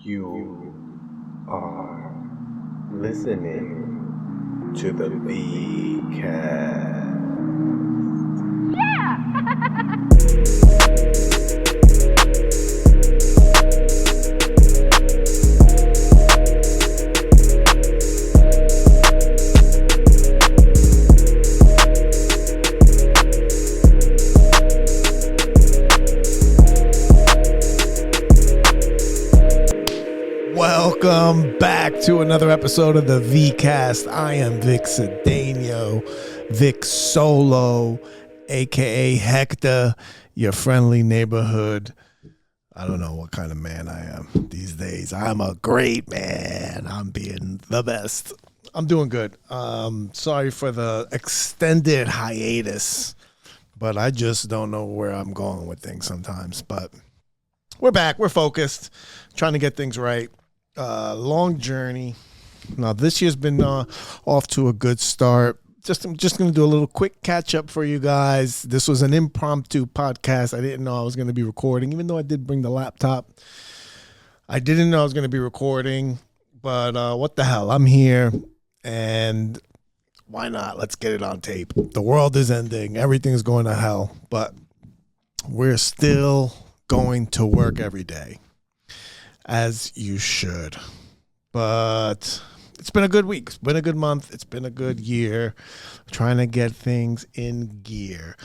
You are listening to the VCast. Welcome back to another episode of the VCast. I am Vic Cedeno, Vic Solo, aka Hector, your friendly neighborhood. I don't know what kind of man I am these days. I'm a great man. I'm being the best. I'm doing good. Sorry for the extended hiatus, but I just don't know where I'm going with things sometimes. But we're back. We're focused, trying to get things right. Long journey. Now this year's been off to a good start. I'm just going to do a little quick catch up for you guys. This was an impromptu podcast. I didn't know I was going to be recording, even though I did bring the laptop. I didn't know I was going to be recording, but what the hell? I'm here, and why not? Let's get it on tape. The world is ending. Everything's going to hell, but we're still going to work every day. As you should. But it's been a good week. It's been a good month. It's been a good year. Trying to get things in gear.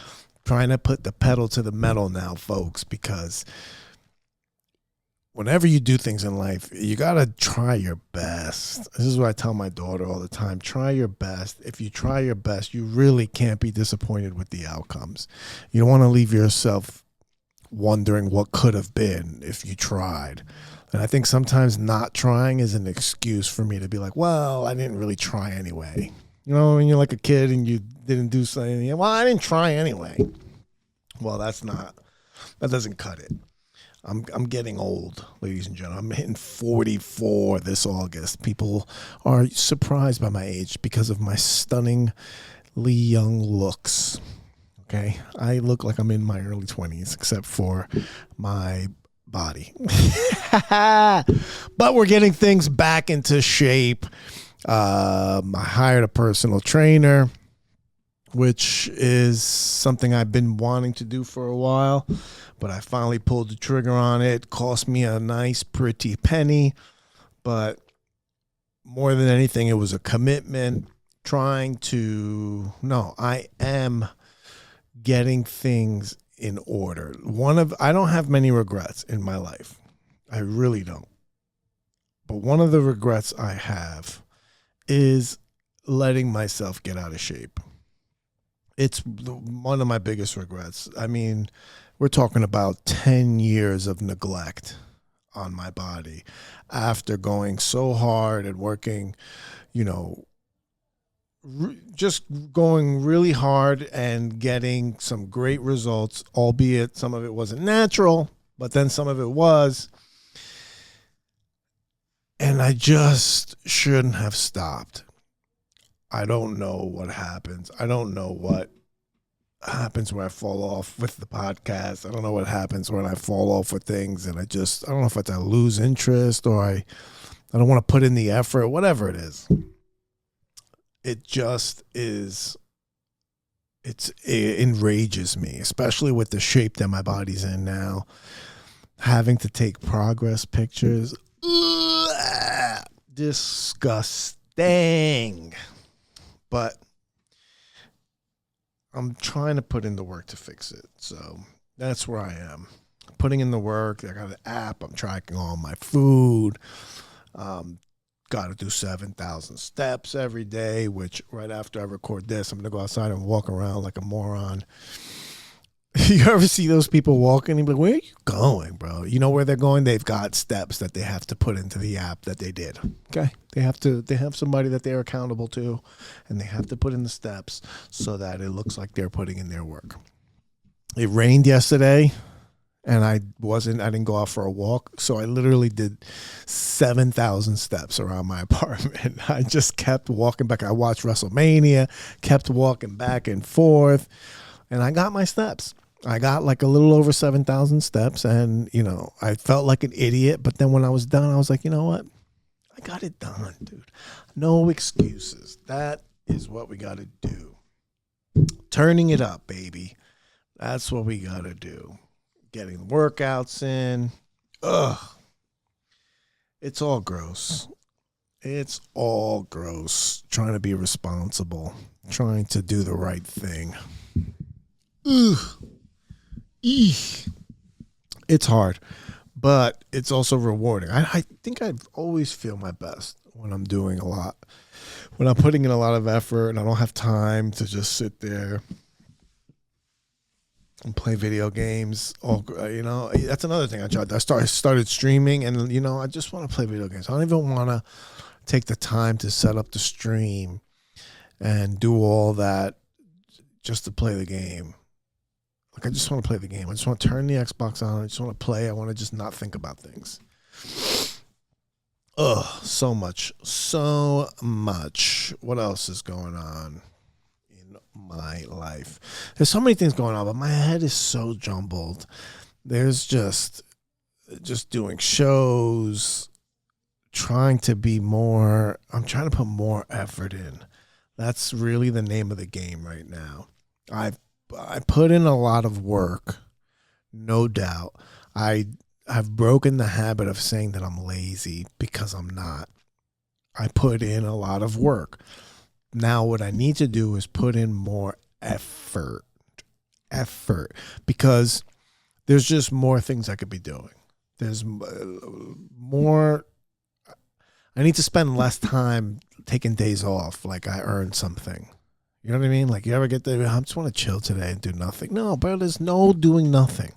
Trying to put the pedal to the metal now, folks, because whenever you do things in life, you got to try your best. This is what I tell my daughter all the time. Try your best. If you try your best, you really can't be disappointed with the outcomes. You don't want to leave yourself wondering what could have been if you tried. And I think sometimes not trying is an excuse for me to be like, well, I didn't really try anyway. You know, when you're like a kid and you didn't do something, well, I didn't try anyway. Well, that doesn't cut it. I'm getting old, ladies and gentlemen. I'm hitting 44 this August. People are surprised by my age because of my stunningly young looks. Okay, I look like I'm in my early 20s, except for my body. But we're getting things back into shape. I hired a personal trainer, which is something I've been wanting to do for a while, but I finally pulled the trigger on it. It cost me a nice, pretty penny, but more than anything, it was a commitment. I am getting things in order. I don't have many regrets in my life. I really don't. But one of the regrets I have is letting myself get out of shape. It's one of my biggest regrets. I mean, we're talking about 10 years of neglect on my body after going so hard and working, just going really hard and getting some great results, albeit some of it wasn't natural, but then some of it was. And I just shouldn't have stopped. I don't know what happens. I don't know what happens when I fall off with the podcast. I don't know what happens when I fall off with things, and I don't know if it's I lose interest or I don't want to put in the effort, whatever it is. It just is, it enrages me, especially with the shape that my body's in now. Having to take progress pictures, disgusting. But I'm trying to put in the work to fix it. So that's where I am. Putting in the work. I got an app. I'm tracking all my food. Got to do 7,000 steps every day, which right after I record this, I'm going to go outside and walk around like a moron. You ever see those people walking and be like, where are you going, bro? You know where they're going? They've got steps that they have to put into the app that they did. Okay. They have somebody that they're accountable to, and they have to put in the steps so that it looks like they're putting in their work. It rained yesterday. And I didn't go out for a walk. So I literally did 7,000 steps around my apartment. I just kept walking back. I watched Wrestlemania, kept walking back and forth, and I got my steps. I got like a little over 7,000 steps, and I felt like an idiot. But then when I was done, I was like, you know what? I got it done, dude. No excuses. That is what we got to do. Turning it up, baby. That's what we got to do. Getting workouts in. Ugh. It's all gross. It's all gross. Trying to be responsible. Trying to do the right thing. Ugh. Eek. It's hard, but it's also rewarding. I think I always feel my best when I'm doing a lot. When I'm putting in a lot of effort and I don't have time to just sit there and play video games. That's another thing I tried. I started streaming, and I just want to play video games. I don't even want to take the time to set up the stream and do all that just to play the game. Like, I just want to play the game. I just want to turn the Xbox on. I just want to play. I want to just not think about things. Ugh, so much. So much. What else is going on in my life? There's so many things going on, but my head is so jumbled. There's just doing shows, trying to be more. I'm trying to put more effort in. That's really the name of the game right now. I put in a lot of work, no doubt. I've broken the habit of saying that I'm lazy, because I'm not. I put in a lot of work. Now what I need to do is put in more effort, because there's just more things I could be doing. There's more. I need to spend less time taking days off like I earned something. You know what I mean? Like, you ever get there, I just want to chill today and do nothing. No, but there's no doing nothing.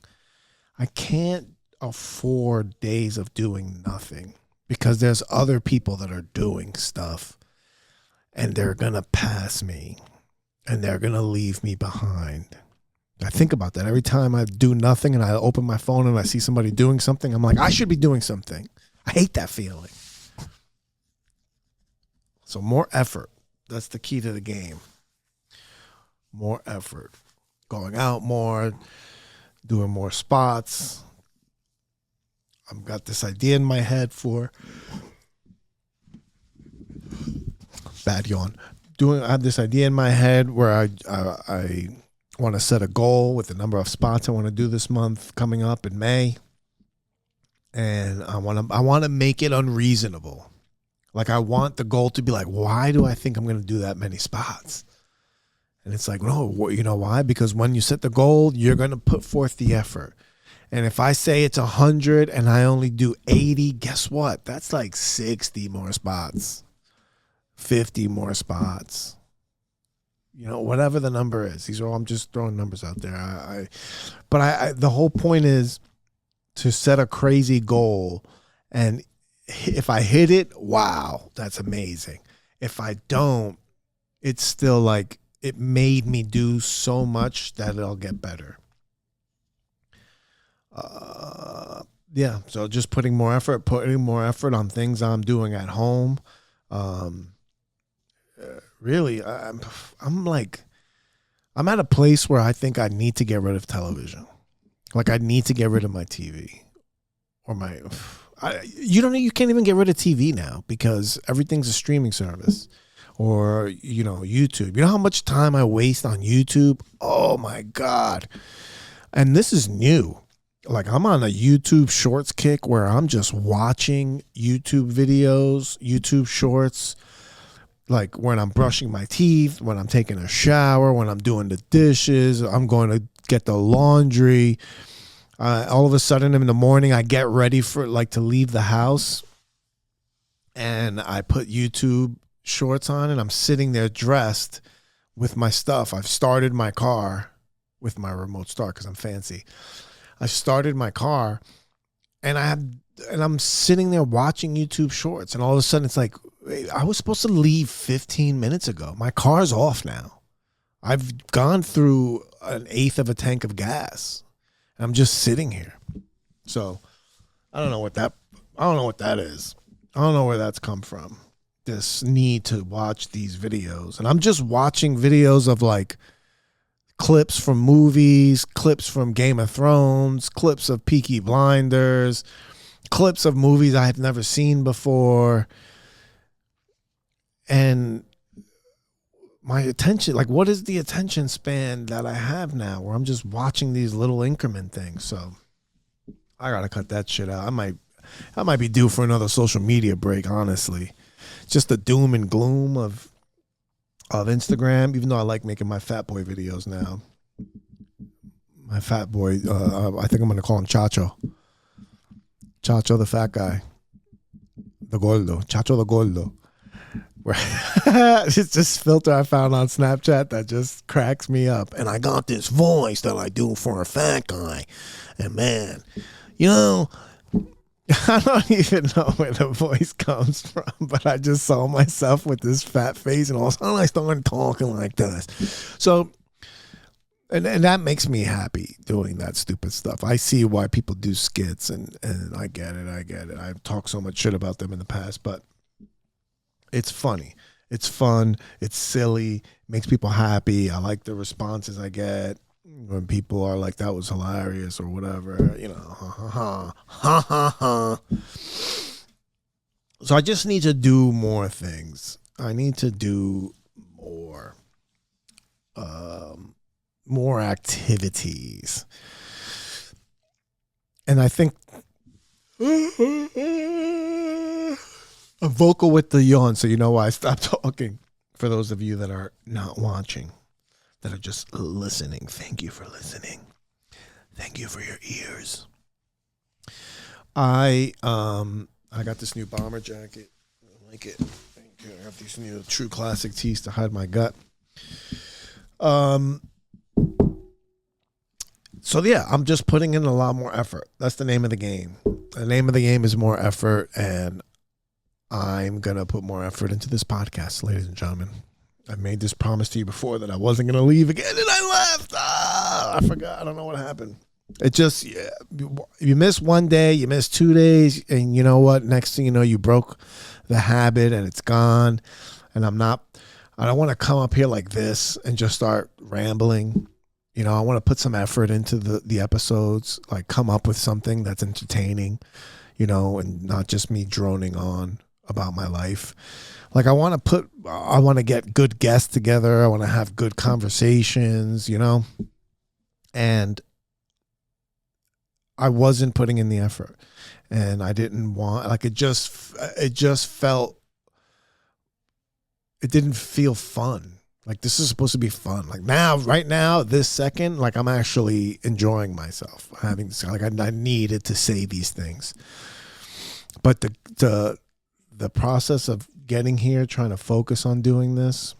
I can't afford days of doing nothing, because there's other people that are doing stuff, and they're going to pass me, and they're going to leave me behind. I think about that every time I do nothing and I open my phone and I see somebody doing something. I'm like, I should be doing something. I hate that feeling. So more effort. That's the key to the game. More effort. Going out more, doing more spots. I've got this idea in my head for bad yawn. I have this idea in my head where I want to set a goal with the number of spots I want to do this month coming up in May, and I want to make it unreasonable. Like, I want the goal to be like, why do I think I'm going to do that many spots? And it's like, no, you know why? Because when you set the goal, you're going to put forth the effort. And if I say it's 100 and I only do 80, guess what? That's like 60 more spots, 50 more spots. Whatever the number is. I'm just throwing numbers out there. But the whole point is to set a crazy goal, and if I hit it, wow, that's amazing. If I don't, it's still like, it made me do so much that it'll get better. So just putting more effort on things I'm doing at home. Really, I'm at a place where I think I need to get rid of television. Like, I need to get rid of my TV or you can't even get rid of TV now, because everything's a streaming service. Or, YouTube. You know how much time I waste on YouTube? Oh, my God. And this is new. Like, I'm on a YouTube shorts kick where I'm just watching YouTube videos, YouTube shorts. Like, when I'm brushing my teeth, when I'm taking a shower, when I'm doing the dishes, I'm going to get the laundry. All of a sudden in the morning, I get ready for to leave the house. And I put YouTube shorts on, and I'm sitting there dressed with my stuff. I've started my car with my remote start because I'm fancy. I started my car, and I'm sitting there watching YouTube shorts, and all of a sudden it's like, I was supposed to leave 15 minutes ago. My car's off now. I've gone through an eighth of a tank of gas, and I'm just sitting here. So I don't know what that is. I don't know where that's come from. This need to watch these videos, and I'm just watching videos of like clips from movies, clips from Game of Thrones, clips of Peaky Blinders, clips of movies I have never seen before. And my attention, like, what is the attention span that I have now where I'm just watching these little increment things? So I gotta cut that shit out. I might be due for another social media break, honestly. Just the doom and gloom of Instagram, even though I like making my fat boy videos now. My fat boy, I think I'm going to call him Chacho. Chacho the fat guy. The gordo. Chacho the gordo. It's this filter I found on Snapchat that just cracks me up. And I got this voice that I do for a fat guy. And man, you know, I don't even know where the voice comes from, but I just saw myself with this fat face and all of a sudden I started talking like this. So, and that makes me happy doing that stupid stuff. I see why people do skits and I get it. I've talked so much shit about them in the past, but it's funny. It's fun. It's silly. Makes people happy. I like the responses I get when people are like, that was hilarious or whatever, you know, ha, ha, ha, ha, ha. So I just need to do more things. I need to do more activities. And I think I'm vocal with the yawn, so you know why I stopped talking. For those of you that are not watching, that are just listening, thank you for listening. Thank you for your ears. I got this new bomber jacket. I like it. Thank you. I have these new True Classic tees to hide my gut. So yeah, I'm just putting in a lot more effort. That's the name of the game. The name of the game is more effort, and I'm going to put more effort into this podcast, ladies and gentlemen. I made this promise to you before that I wasn't going to leave again, and I left. I forgot. I don't know what happened. It just, yeah, you miss one day, you miss 2 days, and you know what? Next thing you know, you broke the habit, and it's gone. And I don't want to come up here like this and just start rambling. You know, I want to put some effort into the episodes, like come up with something that's entertaining, you know, and not just me droning on about my life. Like I want to get good guests together. I want to have good conversations, you know, and I wasn't putting in the effort, and I didn't want, like, it just felt, it didn't feel fun. Like this is supposed to be fun. Like now, right now, this second, like I'm actually enjoying myself having this, like I needed to say these things, but the process of getting here, trying to focus on doing this,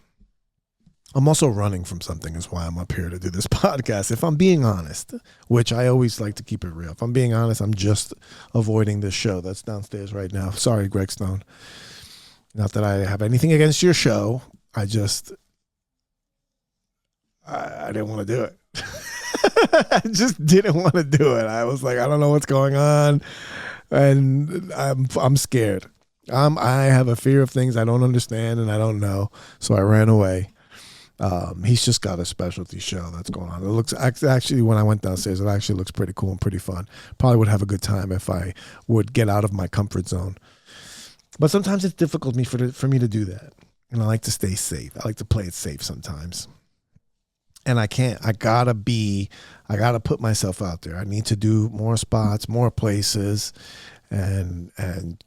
I'm also running from something is why I'm up here to do this podcast. If I'm being honest, which I always like to keep it real. If I'm being honest, I'm just avoiding this show that's downstairs right now. Sorry, Greg Stone. Not that I have anything against your show. I didn't want to do it. I just didn't want to do it. I was like, I don't know what's going on, and I'm scared. I have a fear of things I don't understand and I don't know, so I ran away. He's just got a specialty show that's going on. It looks actually, when I went downstairs, it actually looks pretty cool and pretty fun. Probably would have a good time if I would get out of my comfort zone. But sometimes it's difficult for me to do that, and I like to stay safe. I like to play it safe sometimes. And I can't. I gotta put myself out there. I need to do more spots, more places, and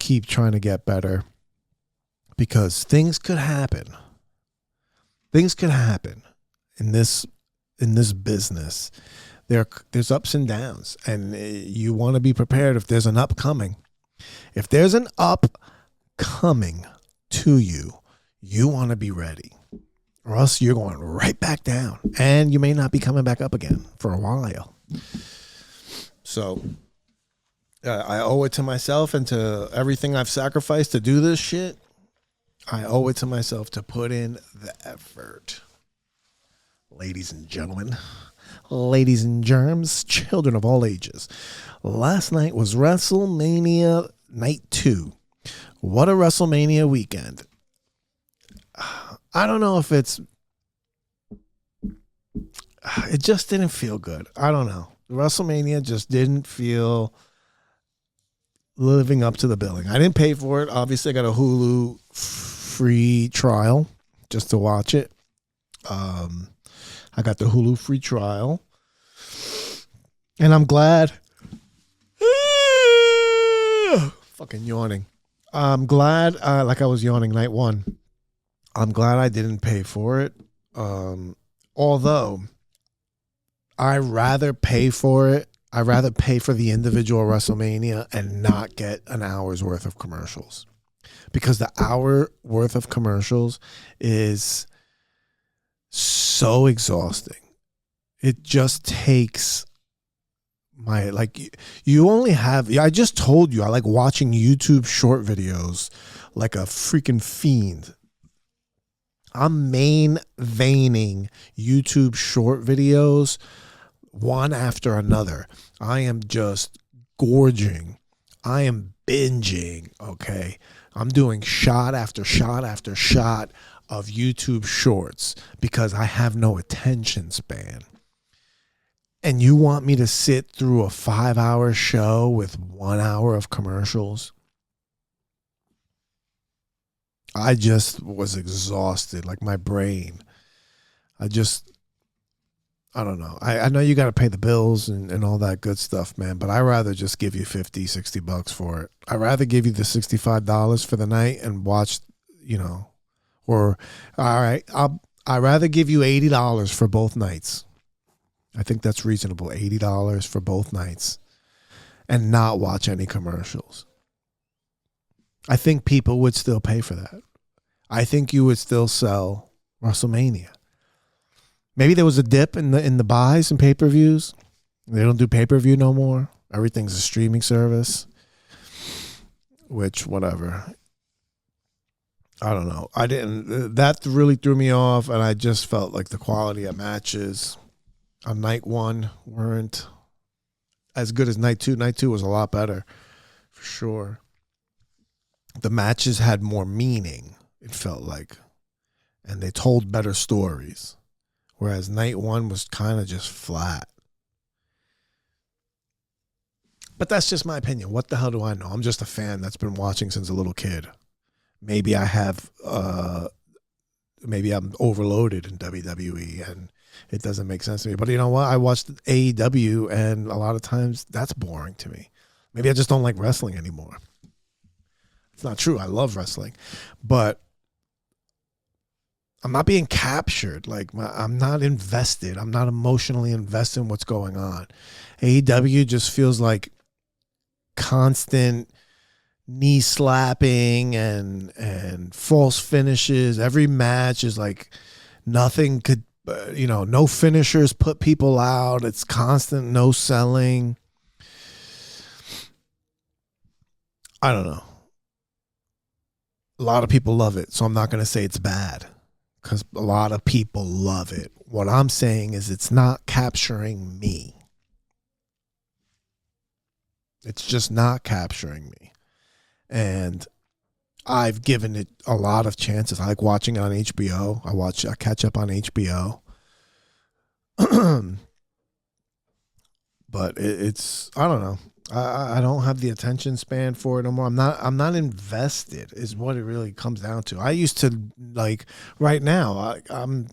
keep trying to get better, because things could happen. Things could happen in this business. There's ups and downs, and you want to be prepared if there's an upcoming. If there's an upcoming to you, you want to be ready. Or else you're going right back down, and you may not be coming back up again for a while. So I owe it to myself and to everything I've sacrificed to do this shit. I owe it to myself to put in the effort. Ladies and gentlemen, ladies and germs, children of all ages. Last night was WrestleMania Night 2. What a WrestleMania weekend. I don't know if it's it just didn't feel good. I don't know. WrestleMania just didn't feel living up to the billing. I didn't pay for it. Obviously, I got a Hulu free trial just to watch it. I got the Hulu free trial, and I'm glad. Fucking yawning. I'm glad, like I was yawning night one. I'm glad I didn't pay for it. Although I rather pay for it. I'd rather pay for the individual WrestleMania and not get an hour's worth of commercials, because the hour worth of commercials is so exhausting. It just takes my, like, you only have, I just told you, I like watching YouTube short videos like a freaking fiend. I'm main veining YouTube short videos one after another. I am just gorging. I am binging, okay? I'm doing shot after shot after shot of YouTube shorts because I have no attention span. And you want me to sit through a 5-hour show with 1 hour of commercials? I just was exhausted, like my brain. I don't know. I know you got to pay the bills and all that good stuff, man, but I'd rather just give you $50-$60 for it. I'd rather give you the $65 for the night and watch, or, all right, I'd rather give you $80 for both nights. I think that's reasonable, $80 for both nights, and not watch any commercials. I think people would still pay for that. I think you would still sell WrestleMania. Maybe there was a dip in the buys and pay-per-views. They don't do pay-per-view no more. Everything's a streaming service, which, whatever. I don't know. That really threw me off, and I just felt like the quality of matches on night one weren't as good as night two. Night two was a lot better, for sure. The matches had more meaning, it felt like, and they told better stories. Whereas night one was kind of just flat. But that's just my opinion. What the hell do I know? I'm just a fan that's been watching since a little kid. Maybe I have, maybe I'm overloaded in WWE and it doesn't make sense to me. But you know what? I watched AEW and a lot of times that's boring to me. Maybe I just don't like wrestling anymore. It's not true. I love wrestling. But I'm not being captured. Like, I'm not invested. I'm not emotionally invested in what's going on. AEW just feels like constant knee slapping and false finishes. Every match is like nothing could, no finishers put people out. It's constant no selling. I don't know. A lot of people love it, so I'm not going to say it's bad, because a lot of people love it. What I'm saying is it's not capturing me. It's just not capturing me. And I've given it a lot of chances. I like watching it on HBO. I catch up on HBO. But it's, I don't know. I don't have the attention span for it no more. I'm not invested is what it really comes down to. I used to, like, right now, I'm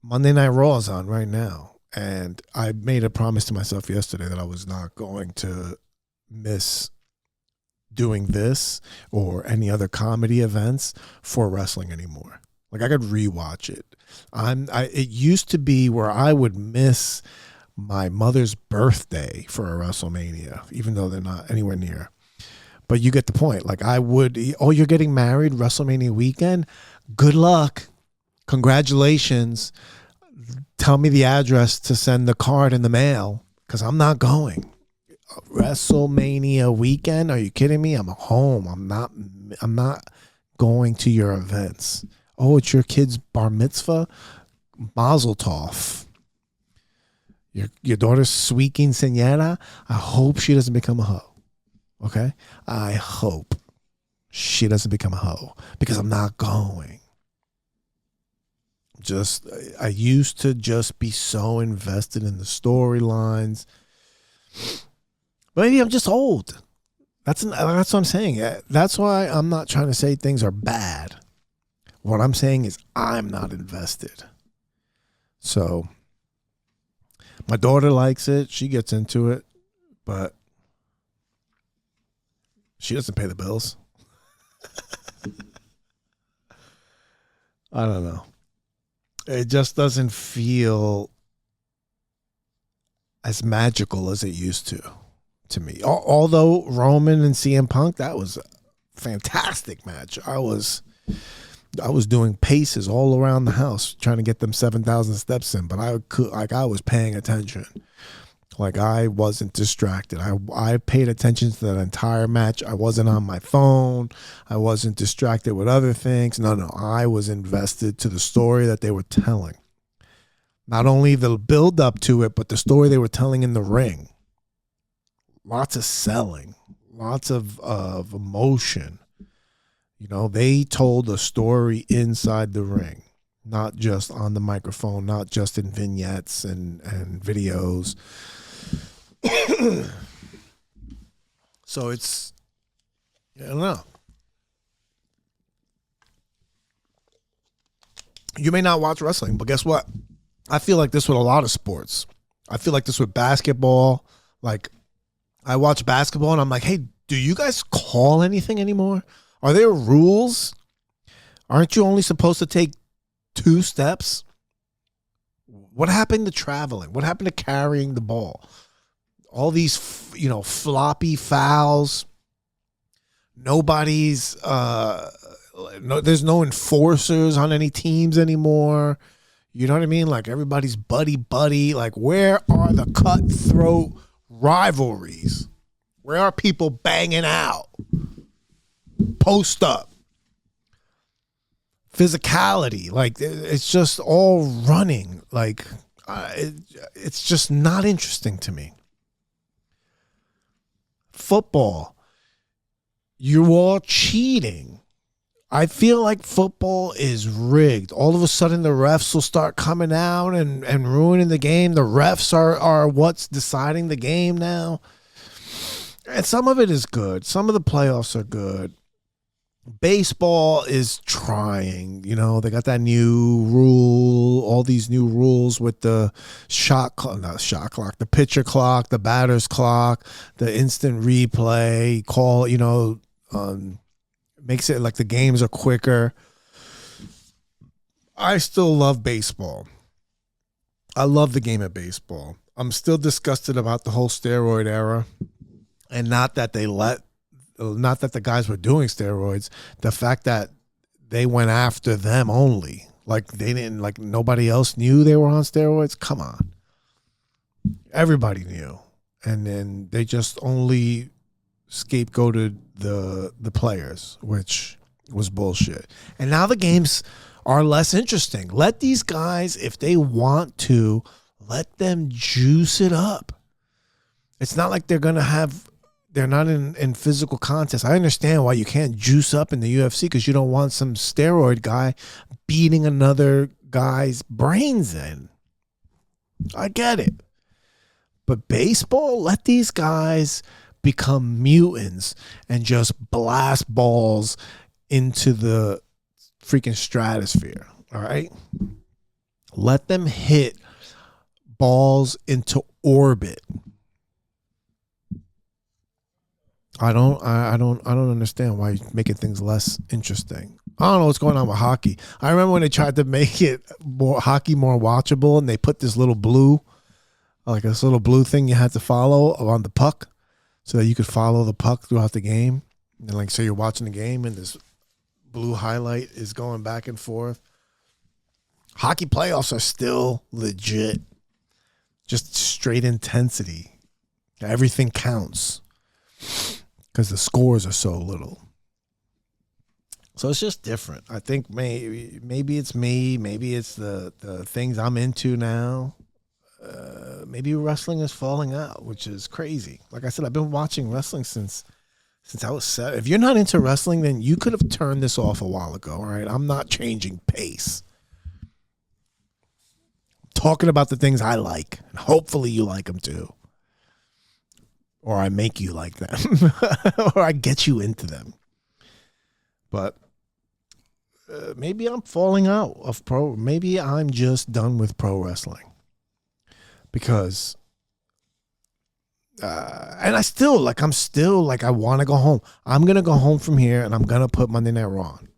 Monday Night Raw is on right now. And I made a promise to myself yesterday that I was not going to miss doing this or any other comedy events for wrestling anymore. Like, I could rewatch it. It used to be where I would miss my mother's birthday for a WrestleMania, even though they're not anywhere near. But you get the point. Like, I would, you're getting married WrestleMania weekend? Good luck. Congratulations. Tell me the address to send the card in the mail, because I'm not going. WrestleMania weekend? Are you kidding me? I'm home. I'm not going to your events. Oh, it's your kid's bar mitzvah? Mazel tov. Your daughter's sweet quinceañera? I hope she doesn't become a hoe. Okay? I hope she doesn't become a hoe, because I'm not going. I used to just be so invested in the storylines. But maybe I'm just old. That's what I'm saying. That's why I'm not trying to say things are bad. What I'm saying is I'm not invested. So my daughter likes it. She gets into it, but she doesn't pay the bills. I don't know. It just doesn't feel as magical as it used to me. Although Roman and CM Punk, that was a fantastic match. I was doing paces all around the house trying to get them 7,000 steps in, but I was paying attention. Like, I wasn't distracted. I paid attention to that entire match. I wasn't on my phone. I wasn't distracted with other things. No. I was invested to the story that they were telling. Not only the build up to it, but the story they were telling in the ring. Lots of selling. Lots of emotion. You know, they told a story inside the ring. Not just on the microphone. Not just in vignettes and videos. So it's, I don't know. You may not watch wrestling, but guess what? I feel like this with a lot of sports. I feel like this with basketball. Like, I watch basketball and I'm like, hey, do you guys call anything anymore? Are there rules? Aren't you only supposed to take 2 steps? What happened to traveling? What happened to carrying the ball? All these, floppy fouls. Nobody's, there's no enforcers on any teams anymore. You know what I mean? Like, everybody's buddy. Like, where are the cutthroat rivalries? Where are people banging out? Post up. Physicality. Like, it's just all running. Like, it's just not interesting to me. Football, you're all cheating. I feel like football is rigged. All of a sudden, the refs will start coming out and ruining the game. The refs are what's deciding the game now. And some of it is good. Some of the playoffs are good. Baseball is trying. You know, they got that new rule, all these new rules with the the pitcher clock, the batter's clock, the instant replay call, makes it like the games are quicker. I still love baseball. I love the game of baseball. I'm still disgusted about the whole steroid era, and not that the guys were doing steroids, the fact that they went after them only. Like, they didn't, like, nobody else knew they were on steroids. Come on. Everybody knew. And then they just only scapegoated the players, which was bullshit. And now the games are less interesting. Let these guys, if they want to, let them juice it up. It's not like they're not in physical contest. I understand why you can't juice up in the UFC, because you don't want some steroid guy beating another guy's brains in. I get it. But baseball, let these guys become mutants and just blast balls into the freaking stratosphere. All right? Let them hit balls into orbit. I don't understand why you're making things less interesting. I don't know what's going on with hockey. I remember when they tried to make hockey more watchable, and they put this little blue thing you had to follow on the puck, so that you could follow the puck throughout the game. And like, so you're watching the game and this blue highlight is going back and forth. Hockey playoffs are still legit. Just straight intensity. Everything counts. Because the scores are so little. So it's just different. I think maybe it's me. Maybe it's the things I'm into now. Maybe wrestling is falling out, which is crazy. Like I said, I've been watching wrestling since I was 7. If you're not into wrestling, then you could have turned this off a while ago. All right, I'm not changing pace. talking about the things I like. And hopefully you like them too. Or I make you like them. Or I get you into them. But maybe I'm falling out of pro. Maybe I'm just done with pro wrestling. Because, and I'm still like, I want to go home. I'm going to go home from here and I'm going to put Monday Night Raw on.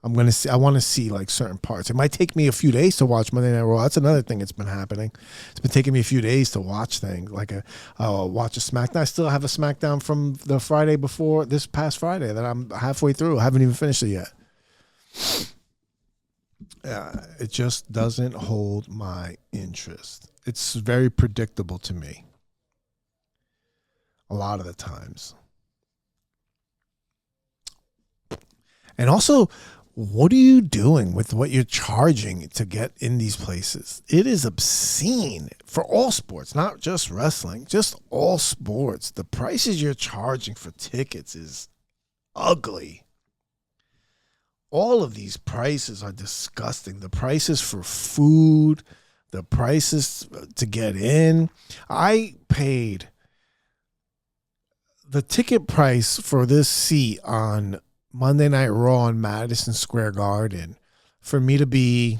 I want to see like certain parts. It might take me a few days to watch Monday Night Raw. That's another thing that's been happening. It's been taking me a few days to watch things. Like I'll watch a SmackDown. I still have a SmackDown from the Friday before this past Friday that I'm halfway through. I haven't even finished it yet. It just doesn't hold my interest. It's very predictable to me. A lot of the times. And also, what are you doing with what you're charging to get in these places? It is obscene for all sports, not just wrestling, just all sports. The prices you're charging for tickets is ugly. All of these prices are disgusting. The prices for food, the prices to get in. I paid the ticket price for this seat on Monday Night Raw in Madison Square Garden for me to be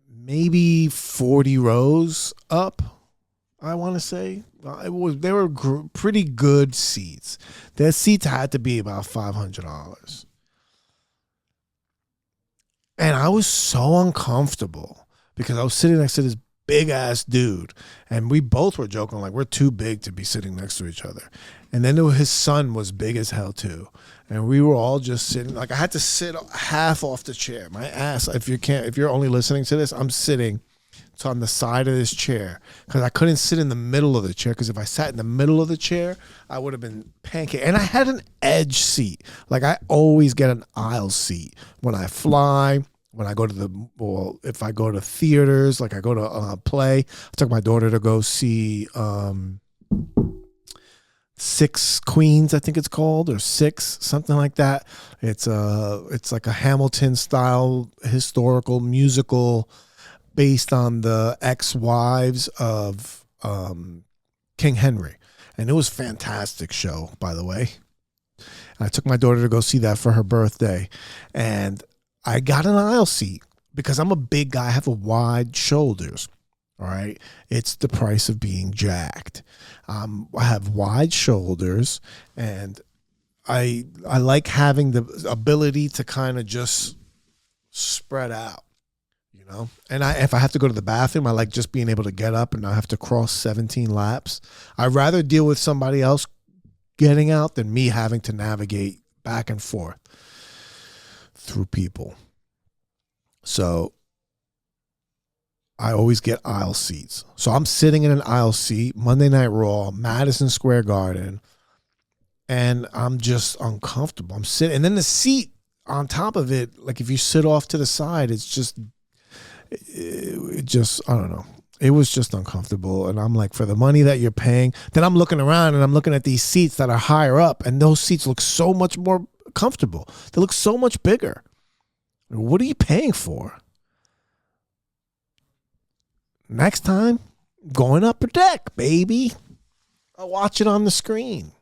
maybe 40 rows up, I want to say. They were pretty good seats. Their seats had to be about $500. And I was so uncomfortable because I was sitting next to this big ass dude, and we both were joking like we're too big to be sitting next to each other. And then his son was big as hell too, and we were all just sitting. Like I had to sit half off the chair. My ass. If you're only listening to this, I'm sitting. It's on the side of this chair because I couldn't sit in the middle of the chair. Because if I sat in the middle of the chair, I would have been pancake. And I had an edge seat. Like I always get an aisle seat when I fly. When I go to if I go to theaters, like I go to a play, I took my daughter to go see Six Queens, I think it's called, or Six, something like that. It's like a Hamilton style historical musical based on the ex-wives of King Henry, and it was a fantastic show, by the way. I took my daughter to go see that for her birthday, and I got an aisle seat because I'm a big guy. I have wide shoulders. All right. It's the price of being jacked. I have wide shoulders, and I like having the ability to kind of just spread out, you know? And if I have to go to the bathroom, I like just being able to get up and not have to cross 17 laps. I'd rather deal with somebody else getting out than me having to navigate back and forth through people. So I always get aisle seats. So I'm sitting in an aisle seat, Monday Night Raw, Madison Square Garden, and I'm just uncomfortable. I'm sitting, and then the seat on top of it, like if you sit off to the side, it's just, I don't know. It was just uncomfortable. And I'm like, for the money that you're paying, then I'm looking around and I'm looking at these seats that are higher up, and those seats look so much more comfortable. They look so much bigger. What are you paying for? Next time, going upper deck, baby. I'll watch it on the screen.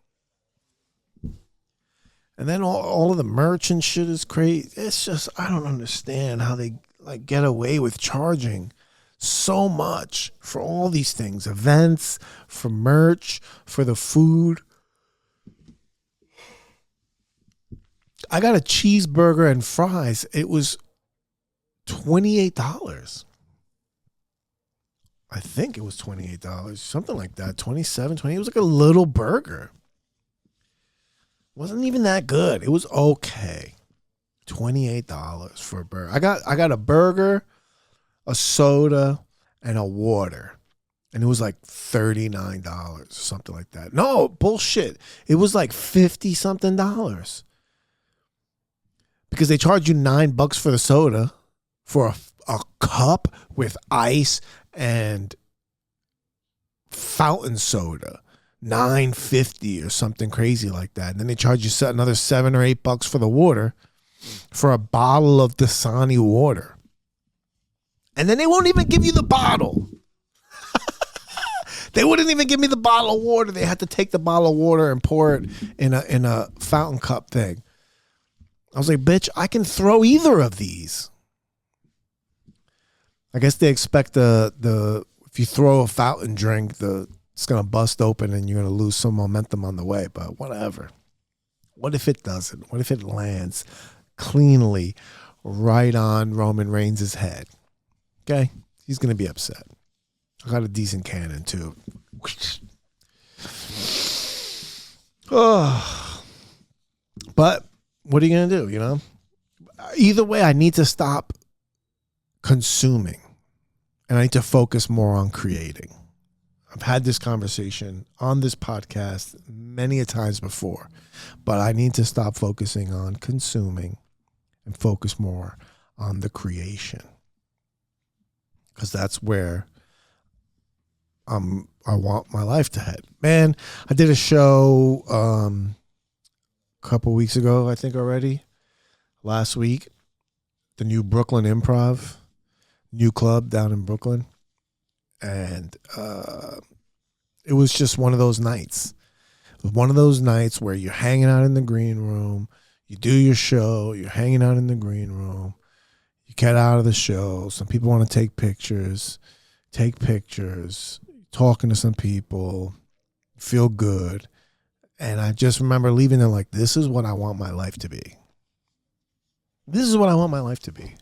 And then all of the merch and shit is crazy. It's just, I don't understand how they like get away with charging so much for all these things. Events, for merch, for the food. I got a cheeseburger and fries. It was $28. I think it was $28, something like that. 27, 20. It was like a little burger. Wasn't even that good. It was okay. $28 for a burger. I got a burger, a soda, and a water. And it was like $39 or something like that. No, bullshit. It was like $50-something. Because they charge you $9 for the soda for a cup with ice and fountain soda. $9.50 or something crazy like that. And then they charge you another $7 or $8 for the water, for a bottle of Dasani water. And then they won't even give you the bottle. They wouldn't even give me the bottle of water. They had to take the bottle of water and pour it in a fountain cup thing. I was like, bitch, I can throw either of these. I guess they expect the if you throw a fountain drink, it's gonna bust open and you're gonna lose some momentum on the way. But whatever. What if it doesn't? What if it lands cleanly right on Roman Reigns' head? Okay, he's gonna be upset. I got a decent cannon too. Oh, but what are you gonna do? You know, either way, I need to stop consuming, and I need to focus more on creating. I've had this conversation on this podcast many a times before, but I need to stop focusing on consuming and focus more on the creation, because that's where I want my life to head. Man, I did a show a couple weeks ago, I think already, last week, the new Brooklyn Improv, new club down in Brooklyn. And it was just one of those nights. It was one of those nights where you're hanging out in the green room, you do your show, you're hanging out in the green room, you get out of the show, some people want to take pictures, talking to some people, feel good. And I just remember leaving there like, this is what I want my life to be. This is what I want my life to be.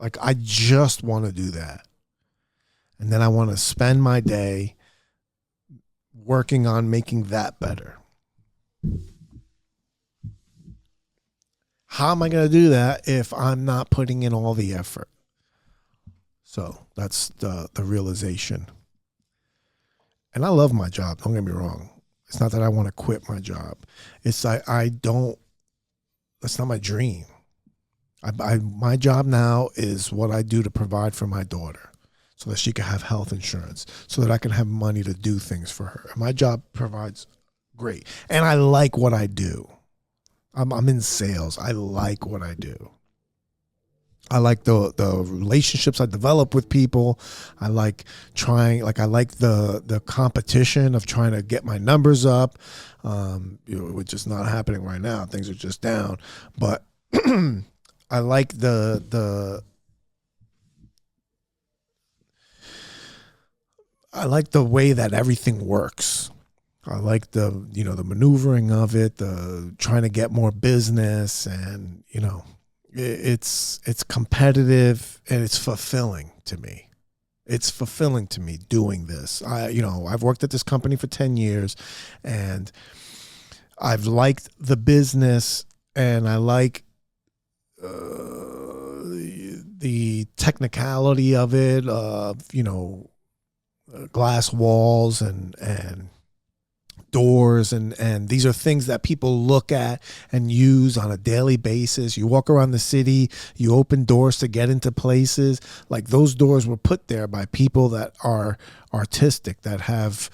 Like, I just want to do that. And then I want to spend my day working on making that better. How am I going to do that if I'm not putting in all the effort? So that's the realization. And I love my job. Don't get me wrong. It's not that I want to quit my job. It's I don't. That's not my dream. My job now is what I do to provide for my daughter, so that she can have health insurance, so that I can have money to do things for her. And my job provides great, and I like what I do. I'm in sales. I like what I do. I like the relationships I develop with people. I like the competition of trying to get my numbers up, which is not happening right now. Things are just down. But I like I like the way that everything works. I like the maneuvering of it, the trying to get more business, and it's competitive and it's fulfilling to me. It's fulfilling to me doing this. I've worked at this company for 10 years, and I've liked the business, and I like the technicality of it, glass walls and doors, and these are things that people look at and use on a daily basis. You walk around the city, you open doors to get into places. Like, those doors were put there by people that are artistic, that have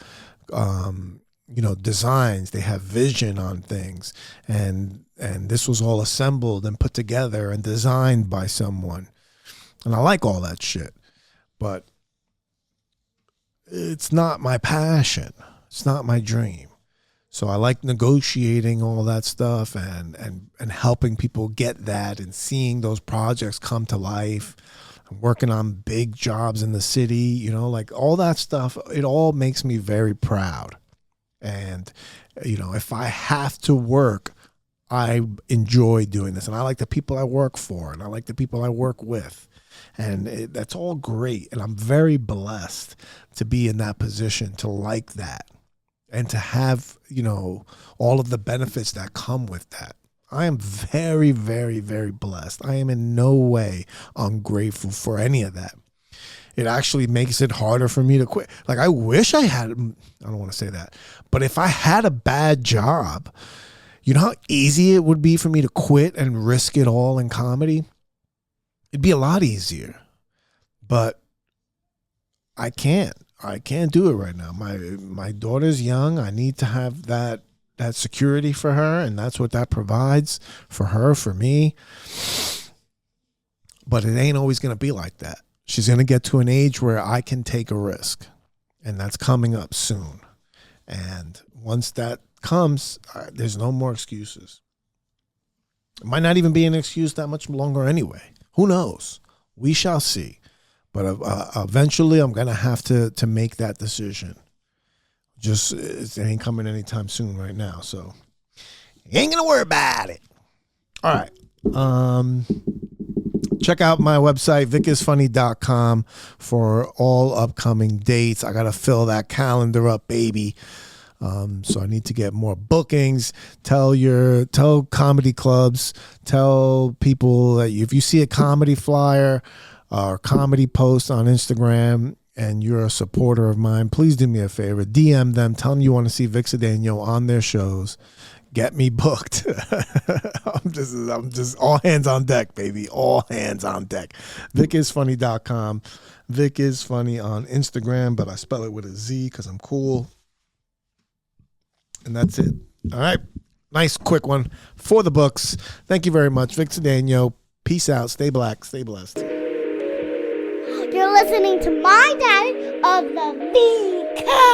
designs, they have vision on things, and this was all assembled and put together and designed by someone. And I like all that shit, but it's not my passion. It's not my dream. So I like negotiating all that stuff and helping people get that, and seeing those projects come to life. I'm working on big jobs in the city, like all that stuff. It all makes me very proud. And, if I have to work, I enjoy doing this. And I like the people I work for, and I like the people I work with. And that's all great. And I'm very blessed to be in that position, to like that, and to have, all of the benefits that come with that. I am very, very, very blessed. I am in no way ungrateful for any of that. It actually makes it harder for me to quit. Like, I wish I don't want to say that, but if I had a bad job, you know how easy it would be for me to quit and risk it all in comedy? It'd be a lot easier, but I can't do it right now. My daughter's young. I need to have that security for her, and that's what that provides for her, for me. But it ain't always going to be like that. She's going to get to an age where I can take a risk, and that's coming up soon. And once that comes, there's no more excuses. It might not even be an excuse that much longer anyway. Who knows? We shall see. But eventually I'm going to have to make that decision. Just, it ain't coming anytime soon right now. So you ain't going to worry about it. All right. Check out my website, vicisfunny.com, for all upcoming dates. I got to fill that calendar up, baby. So I need to get more bookings. Tell comedy clubs, tell people that if you see a comedy flyer or comedy post on Instagram and you're a supporter of mine, please do me a favor. DM them. Tell them you want to see Vic Cedeno on their shows. Get me booked. I'm just all hands on deck, baby. All hands on deck. VicIsFunny.com. Vic is funny on Instagram, but I spell it with a Z because I'm cool. And that's it. All right. Nice quick one for the books. Thank you very much. Vic Cedeno. Peace out. Stay black. Stay blessed. You're listening to my dad of the VCast.